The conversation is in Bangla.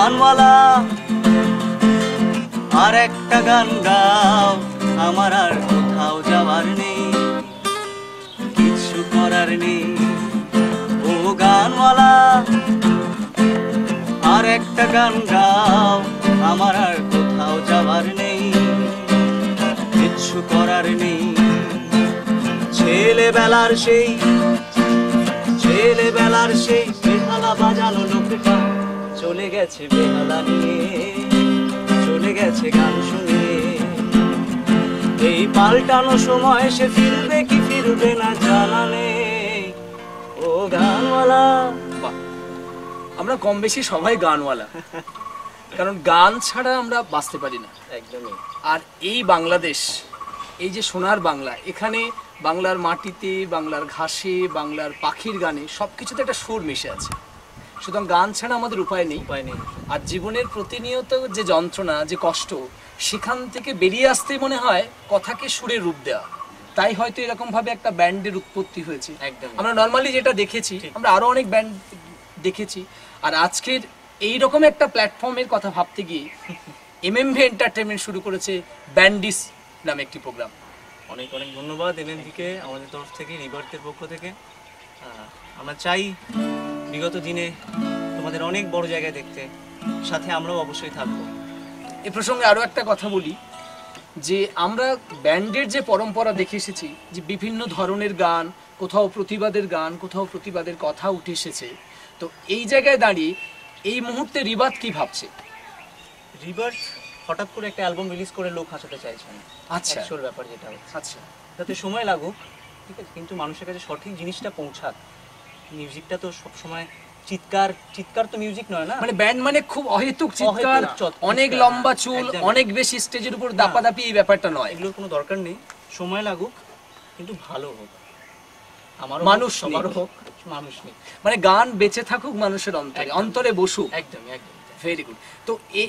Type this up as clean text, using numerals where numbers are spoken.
গানওয়ালা আর একটা গান গাও, আমার আর কোথাও যাওয়ার নেই, কিছু করার নেই। ও গানওয়ালা আর একটা গান গাও, আমার আর কোথাও যাওয়ার নেই, কিছু করার নেই। ছেলেবেলার সেই বেহালা বাজানো লোকটা চলে গেছে বেহালা নিয়ে, চলে গেছে গান শুনিয়ে। এই পাল্টানো সময় সে ফিরবে কি ফিরবে না জানা নেই। ও গানওয়ালা। আমরা কম বেশি সবাই গানওয়ালা, কারণ গান ছাড়া আমরা বাঁচতে পারি না একদমই। আর এই বাংলাদেশ, এই যে সোনার বাংলা, এখানে বাংলার মাটিতে, বাংলার ঘাসে, বাংলার পাখির গানে সবকিছুতে একটা সুর মিশে আছে। সুতরাং গান ছাড়া আমাদের উপায় নেই। আর জীবনের প্রতিনিয়ত যে যন্ত্রণা, যে কষ্ট, সেখান থেকে বেরিয়ে আসতে মনে হয় কথাকে সুরের রূপ দেওয়া। তাই হয়তো এরকম ভাবে একটা ব্যান্ডের উৎপত্তি হয়েছে। আমরা নর্মালি যেটা দেখেছি, আমরা আরো অনেক ব্যান্ড দেখেছি। আর আজকের এইরকম একটা প্ল্যাটফর্মের কথা ভাবতে গিয়ে এমএমভি এন্টারটেইনমেন্ট শুরু করেছে ব্যান্ডিস নামে একটি প্রোগ্রাম। অনেক অনেক ধন্যবাদ এমএমভিকে, আমাদের তরফ থেকে, রিভার্টের পক্ষ থেকে। আমরা চাই বিগত দিনে তোমাদের অনেক বড় জায়গায় দেখতে, সাথে আমরাও অবশ্যই থাকবো। এ প্রসঙ্গে আরো একটা কথা বলি, যে আমরা ব্যান্ডের যে পরম্পরা দেখে এসেছি, যে বিভিন্ন ধরনের গান, কোথাও প্রতিবাদের গান, কোথাও প্রতিবাদের কথা উঠে এসেছে। তো এই জায়গায় দাঁড়িয়ে এই মুহূর্তে রিবাত কি ভাবছে? রিভার্ট হঠাৎ করে একটা অ্যালবাম রিলিজ করে লোক হাসাতে চাইছে না। আচ্ছা, আসল ব্যাপার যেটা হচ্ছে, আচ্ছা, যাতে সময় লাগুক, ঠিক আছে, কিন্তু মানুষের কাছে সঠিক জিনিসটা পৌঁছাক। মিউজিকটা তো সবসময় চিৎকার তো মিউজিক নয় না। মানে ব্যান্ড মানে খুব অহেতুক চিৎকার, অনেক লম্বা চুল, অনেক বেশি স্টেজের উপর দাপাদাপি, এই ব্যাপারটা নয়। এগুলোর কোনো দরকার নেই। সময় লাগুক, কিন্তু ভালো হোক। আমার মানুষ সবার হোক, মানুষ নেই। মানে গান বেঁচে থাকুক মানুষের অন্তরে, অন্তরে বসুক। একদমই একদম। Very good. তো এই